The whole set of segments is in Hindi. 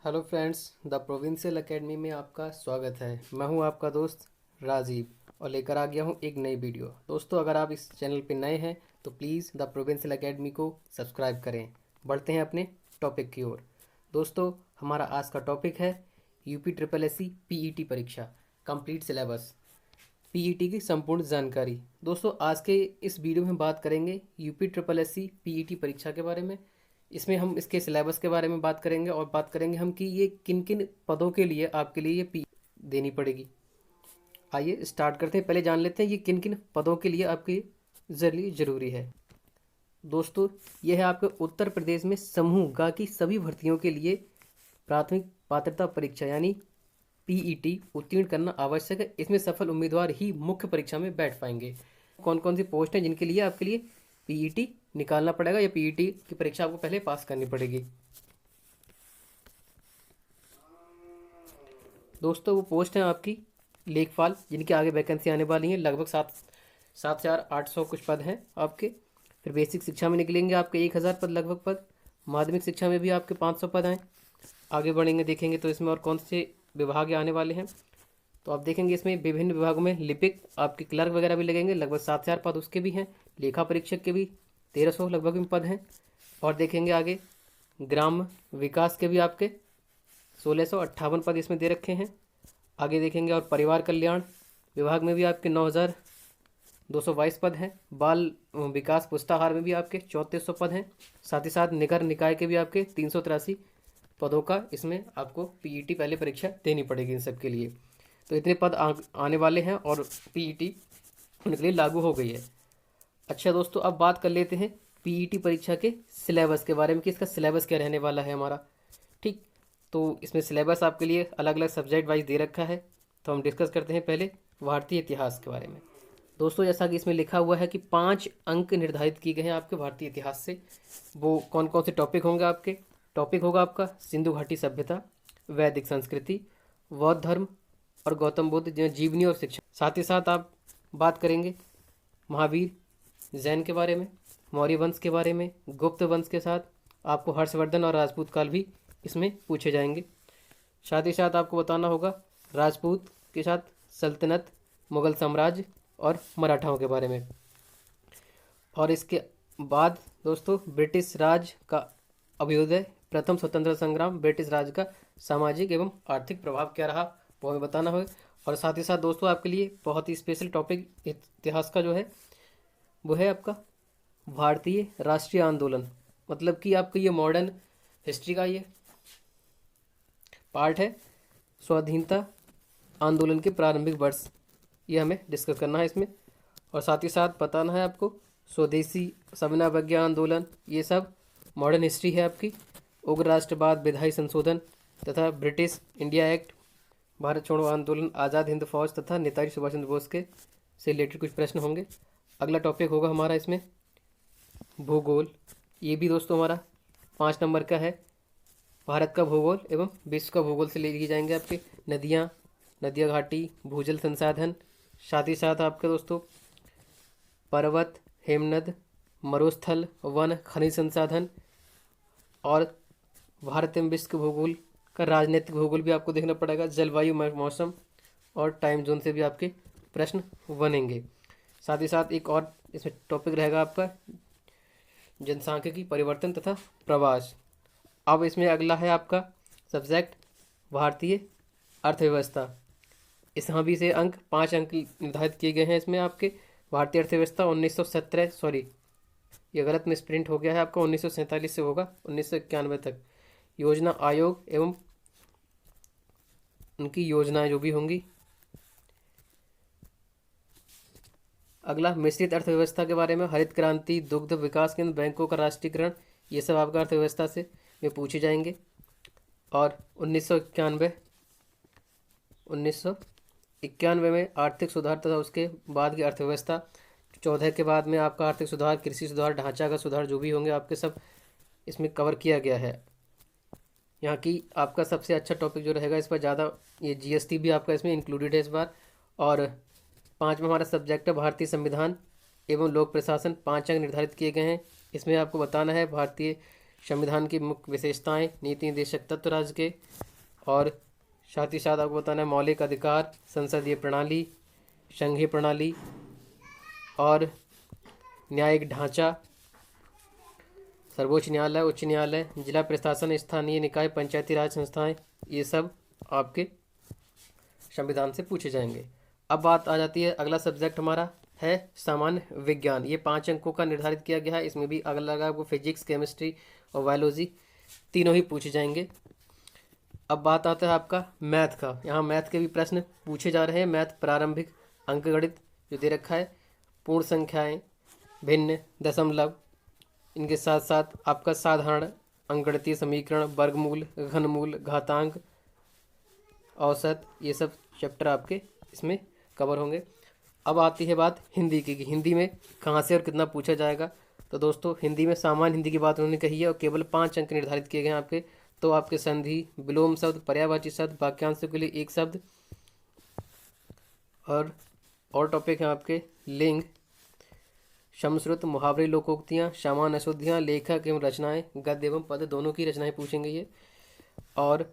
Hello friends, the provincial academy में आपका स्वागत है। मैं हूं आपका दोस्त राजीव और लेकर आ गया हूं एक नई वीडियो। दोस्तों, अगर आप इस चैनल पर नए हैं तो प्लीज़ द प्रोविंशियल एकेडमी को सब्सक्राइब करें। बढ़ते हैं अपने टॉपिक की ओर। दोस्तों, हमारा आज का टॉपिक है UP triple S C PET परीक्षा कंप्लीट सिलेबस, पीईटी की संपूर्ण जानकारी। दोस्तों, आज के इस वीडियो में बात करेंगे UP triple S C PET परीक्षा के बारे में। इसमें हम इसके सिलेबस के बारे में बात करेंगे और बात करेंगे हम कि ये किन किन पदों के लिए आपके लिए ये पी देनी पड़ेगी। आइए स्टार्ट करते हैं। पहले जान लेते हैं ये किन किन पदों के लिए आपके लिए ज़रूरी है। दोस्तों, यह है आपके उत्तर प्रदेश में समूह ग की सभी भर्तियों के लिए प्राथमिक पात्रता परीक्षा यानी पीईटी उत्तीर्ण करना आवश्यक है। इसमें सफल उम्मीदवार ही मुख्य परीक्षा में बैठ पाएंगे। कौन कौन सी पोस्ट हैं जिनके लिए आपके लिए पीईटी निकालना पड़ेगा या पीईटी की परीक्षा आपको पहले पास करनी पड़ेगी। दोस्तों, वो पोस्ट हैं आपकी लेखपाल, जिनके आगे वैकेंसी आने वाली हैं। लगभग 7,800 कुछ पद हैं आपके। फिर बेसिक शिक्षा में निकलेंगे आपके 1,000 पद लगभग पद। माध्यमिक शिक्षा में भी आपके 500 पद हैं। आगे बढ़ेंगे देखेंगे तो इसमें और कौन से विभाग आने वाले हैं। तो आप देखेंगे इसमें विभिन्न विभागों में लिपिक आपके क्लर्क वगैरह भी लगेंगे। लगभग 7,000 पद उसके भी हैं। लेखा परीक्षक के भी 1,300 लगभग में पद हैं। और देखेंगे आगे ग्राम विकास के भी आपके 1,658 पद इसमें दे रखे हैं। आगे देखेंगे और परिवार कल्याण विभाग में भी आपके 9,222 पद हैं। बाल विकास पुष्टाहार में भी आपके 3,400 पद हैं। साथ ही साथ निगर निकाय के भी आपके 383 पदों का इसमें आपको पीईटी पहले परीक्षा देनी पड़ेगी इन सब के लिए। तो इतने पद आने वाले हैं और पीईटी उनके लिए लागू हो गई है। अच्छा दोस्तों, अब बात कर लेते हैं पीईटी परीक्षा के सिलेबस के बारे में कि इसका सिलेबस क्या रहने वाला है हमारा। ठीक, तो इसमें सिलेबस आपके लिए अलग अलग सब्जेक्ट वाइज दे रखा है। तो हम डिस्कस करते हैं पहले भारतीय इतिहास के बारे में। दोस्तों, जैसा कि इसमें लिखा हुआ है कि 5 अंक निर्धारित किए गए हैं आपके भारतीय इतिहास से। वो कौन कौन से टॉपिक होंगे आपके? टॉपिक होगा आपका सिंधु घाटी सभ्यता, वैदिक संस्कृति, बौद्ध धर्म और गौतम बुद्ध जीवनी और शिक्षा। साथ ही साथ आप बात करेंगे महावीर जैन के बारे में, मौर्य वंश के बारे में, गुप्त वंश के साथ आपको हर्षवर्धन और राजपूत काल भी इसमें पूछे जाएंगे। साथ ही साथ आपको बताना होगा राजपूत के साथ सल्तनत, मुगल साम्राज्य और मराठाओं के बारे में। और इसके बाद दोस्तों ब्रिटिश राज का अभ्युदय, प्रथम स्वतंत्रता संग्राम, ब्रिटिश राज का सामाजिक एवं आर्थिक प्रभाव क्या रहा वो हमें बताना हो। और साथ ही साथ दोस्तों आपके लिए बहुत ही स्पेशल टॉपिक इतिहास का जो है वो है आपका भारतीय राष्ट्रीय आंदोलन। मतलब कि आपका ये मॉडर्न हिस्ट्री का ये पार्ट है। स्वाधीनता आंदोलन के प्रारंभिक वर्ष ये हमें डिस्कस करना है इसमें। और साथ ही साथ बताना है आपको स्वदेशी सविना अवज्ञा आंदोलन, ये सब मॉडर्न हिस्ट्री है आपकी। उग्र राष्ट्रवाद, विधायी संशोधन तथा ब्रिटिश इंडिया एक्ट, भारत छोड़ो आंदोलन, आज़ाद हिंद फौज तथा नेताजी सुभाष चंद्र बोस के से रिलेटेड कुछ प्रश्न होंगे। अगला टॉपिक होगा हमारा इसमें भूगोल। ये भी दोस्तों हमारा 5 नंबर का है। भारत का भूगोल एवं विश्व का भूगोल से लिए जाएंगे आपके नदियाँ, नदिया घाटी, भूजल संसाधन। साथ ही साथ आपके दोस्तों पर्वत, हेमनद, मरुस्थल, वन, खनिज संसाधन और भारत एवं विश्व के भूगोल का राजनीतिक भूगोल भी आपको देखना पड़ेगा। जलवायु, मौसम और टाइम जोन से भी आपके प्रश्न बनेंगे। साथ ही साथ एक और इसमें टॉपिक रहेगा आपका जनसांख्यिकी, परिवर्तन तथा प्रवास। अब इसमें अगला है आपका सब्जेक्ट भारतीय अर्थव्यवस्था। इसमें भी से 5 अंक निर्धारित किए गए हैं इसमें आपके। भारतीय अर्थव्यवस्था 1917, सॉरी ये गलत में स्प्रिंट हो गया है आपका, 1947 से होगा 1991 तक। योजना आयोग एवं उनकी योजनाएं जो भी होंगी। अगला मिश्रित अर्थव्यवस्था के बारे में, हरित क्रांति, दुग्ध विकास केंद्र, बैंकों का राष्ट्रीयकरण, ये सब आपका अर्थव्यवस्था से में पूछे जाएंगे। और 1991 में आर्थिक सुधार तथा उसके बाद की अर्थव्यवस्था। 14 के बाद में आपका आर्थिक सुधार, कृषि सुधार, ढांचागत सुधार जो भी होंगे आपके सब इसमें कवर किया गया है। यहाँ की आपका सबसे अच्छा टॉपिक जो रहेगा इस पर ज़्यादा, ये जीएसटी भी आपका इसमें इंक्लूडेड है इस बार। और 5वां हमारा सब्जेक्ट है भारतीय संविधान एवं लोक प्रशासन। 5 अंक निर्धारित किए गए हैं इसमें। आपको बताना है भारतीय संविधान की मुख्य विशेषताएं, नीति निर्देशक तत्व राज्य के, और साथ ही साथ आपको बताना है मौलिक अधिकार, संसदीय प्रणाली, संघीय प्रणाली और न्यायिक ढांचा, सर्वोच्च न्यायालय, उच्च न्यायालय, जिला प्रशासन, स्थानीय निकाय, पंचायती राज संस्थाएं, ये सब आपके संविधान से पूछे जाएंगे। अब बात आ जाती है, अगला सब्जेक्ट हमारा है सामान्य विज्ञान। ये 5 अंकों का निर्धारित किया गया है। इसमें भी अगला अलग आपको फिजिक्स, केमिस्ट्री और बायोलॉजी तीनों ही पूछे जाएंगे। अब बात आता है आपका मैथ का। यहाँ मैथ के भी प्रश्न पूछे जा रहे हैं। मैथ प्रारंभिक अंकगणित जो दे रखा है, पूर्ण संख्याएं, भिन्न, दशमलव, इनके साथ साथ आपका साधारण अंकगणितीय समीकरण, वर्गमूल, घनमूल, घातांक, औसत, ये सब चैप्टर आपके इसमें कवर होंगे। अब आती है बात हिंदी की, कि हिंदी में कहाँ से और कितना पूछा जाएगा। तो दोस्तों हिंदी में सामान्य हिंदी की बात उन्होंने कही है और केवल 5 अंक निर्धारित किए गए हैं आपके। तो आपके संधि, विलोम शब्द, पर्यायवाची शब्द, वाक्यांशों के लिए एक शब्द, और टॉपिक हैं आपके लिंग, समश्रुत, मुहावरे, लोकोक्तियाँ, सामान्य अशुद्धियाँ, लेखक एवं रचनाएं, गद्य एवं पद दोनों की रचनाएं पूछेंगे ये। और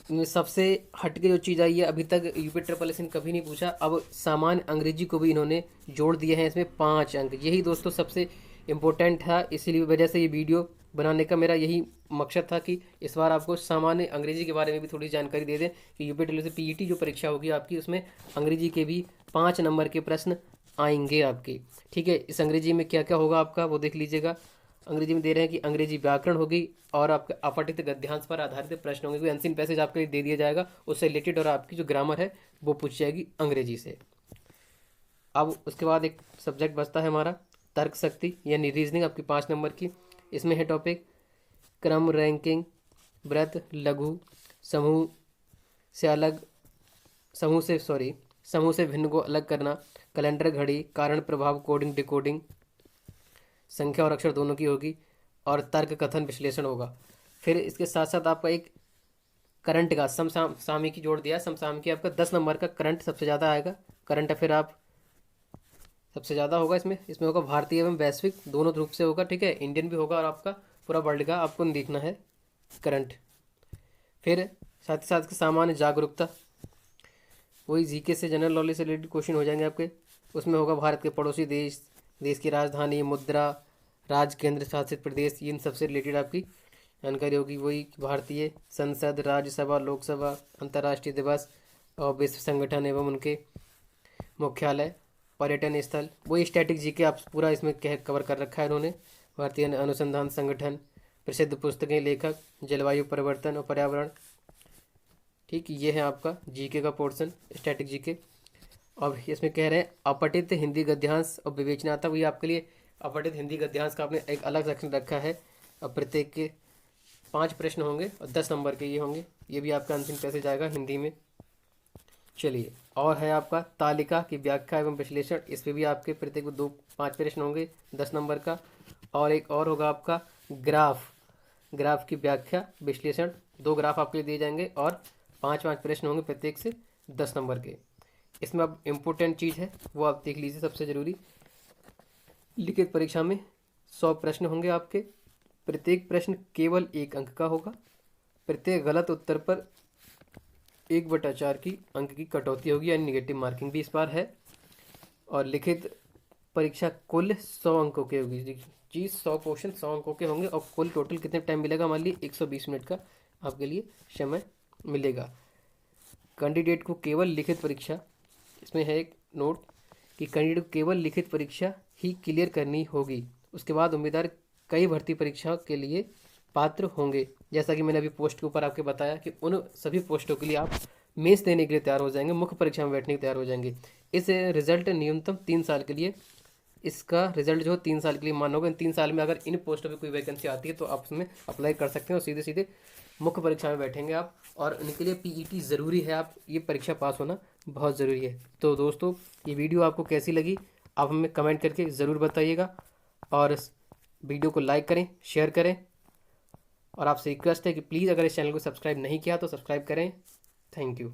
इनमें सबसे हटके जो चीज़ आई है, अभी तक यूपी ट्रिपल एस कभी नहीं पूछा, अब सामान्य अंग्रेजी को भी इन्होंने जोड़ दिए हैं इसमें 5 अंक। यही दोस्तों सबसे इम्पोर्टेंट था, इसीलिए वजह से ये वीडियो बनाने का मेरा यही मकसद था कि इस बार आपको सामान्य अंग्रेजी के बारे में भी थोड़ी जानकारी दे दें कि यूपी ट्रिपल एस पीईटी जो परीक्षा होगी आपकी, उसमें अंग्रेजी के भी 5 नंबर के प्रश्न आएंगे आपके। ठीक है, इस अंग्रेजी में क्या क्या होगा आपका वो देख लीजिएगा। अंग्रेजी में दे रहे हैं कि अंग्रेजी व्याकरण होगी और आपके अपठित गद्यांश पर आधारित प्रश्न होंगे। कोई अनसीन पैसेज आपके लिए दे दिया जाएगा, उससे रिलेटेड, और आपकी जो ग्रामर है वो पूछ जाएगी अंग्रेजी से। अब उसके बाद एक सब्जेक्ट बचता है हमारा तर्क शक्ति यानी रीजनिंग, आपकी 5 नंबर की। इसमें है टॉपिक क्रम, रैंकिंग, व्रत, लघु, समूह से अलग, समूह से भिन्न को अलग करना, कैलेंडर, घड़ी, कारण प्रभाव, कोडिंग, डिकोडिंग, संख्या और अक्षर दोनों की होगी, और तर्क कथन विश्लेषण होगा। फिर इसके साथ साथ आपका एक करंट का समसामयिकी जोड़ दिया। समसामयिकी आपका 10 नंबर का करंट सबसे ज़्यादा आएगा। करंट अफेयर आप सबसे ज़्यादा होगा इसमें होगा भारतीय एवं वैश्विक दोनों रूप से होगा। ठीक है, इंडियन भी होगा और आपका पूरा वर्ल्ड का आपको देखना है करंट। फिर साथ ही साथ सामान्य जागरूकता, वही जीके से जनरल नॉलेज से रिलेटेड क्वेश्चन हो जाएंगे आपके। उसमें होगा भारत के पड़ोसी देश, देश की राजधानी, मुद्रा, राज्य केंद्र शासित प्रदेश, इन सबसे रिलेटेड आपकी जानकारी होगी। वही भारतीय संसद, राज्यसभा, लोकसभा, अंतर्राष्ट्रीय दिवस और विश्व संगठन एवं उनके मुख्यालय, पर्यटन स्थल, वही स्टैटिक जीके आप पूरा इसमें कवर कर रखा है उन्होंने। भारतीय अनुसंधान संगठन, प्रसिद्ध पुस्तकें, लेखक, जलवायु परिवर्तन और पर्यावरण। ठीक, ये है आपका जीके का पोर्शन, स्टैटिक जीके। अब इसमें कह रहे हैं अपठित हिंदी गद्यांश और विवेचनात्मक, भी आपके लिए अपठित हिंदी गद्यांश का आपने एक अलग सेक्शन रखा है। अब प्रत्येक के 5 प्रश्न होंगे और 10 नंबर के ये होंगे। ये भी आपका अंतिम पैसे जाएगा हिंदी में। चलिए, और है आपका तालिका की व्याख्या एवं विश्लेषण। इस पर भी आपके प्रत्येक 5 प्रश्न होंगे 10 नंबर का। और एक और होगा आपका ग्राफ की व्याख्या विश्लेषण। 2 ग्राफ आपके लिए दिए जाएंगे और 5 प्रश्न होंगे प्रत्येक से 10 नंबर के। इसमें अब इम्पोर्टेंट चीज़ है वो आप देख लीजिए, सबसे ज़रूरी, लिखित परीक्षा में 100 प्रश्न होंगे आपके। प्रत्येक प्रश्न केवल 1 अंक का होगा। प्रत्येक गलत उत्तर पर 1/4 की अंक की कटौती होगी, यानी निगेटिव मार्किंग भी इस बार है। और लिखित परीक्षा कुल 100 अंकों की होगी जी। 100 क्वेश्चन 100 अंकों के होंगे। और कुल टोटल कितने टाइम मिलेगा, मान लीजिए 120 मिनट का आपके लिए समय मिलेगा। कैंडिडेट को केवल लिखित परीक्षा, इसमें है एक नोट कि कैंडिडेट को केवल लिखित परीक्षा ही क्लियर करनी होगी। उसके बाद उम्मीदवार कई भर्ती परीक्षा के लिए पात्र होंगे। जैसा कि मैंने अभी पोस्ट के ऊपर आपके बताया कि उन सभी पोस्टों के लिए आप मेंस देने के लिए तैयार हो जाएंगे, मुख्य परीक्षा में बैठने के तैयार हो जाएंगे। इस रिजल्ट न्यूनतम 3 साल के लिए, इसका रिजल्ट जो 3 साल के लिए मान्य होगा। इन 3 साल में अगर इन पोस्टों पर कोई वैकेंसी आती है तो आप उसमें अप्लाई कर सकते हैं और सीधे सीधे मुख्य परीक्षा में बैठेंगे आप। और इनके लिए पीईटी ज़रूरी है, आप ये परीक्षा पास होना बहुत ज़रूरी है। तो दोस्तों ये वीडियो आपको कैसी लगी आप हमें कमेंट करके ज़रूर बताइएगा। और वीडियो को लाइक करें, शेयर करें, और आपसे रिक्वेस्ट है कि प्लीज़ अगर इस चैनल को सब्सक्राइब नहीं किया तो सब्सक्राइब करें। Thank you.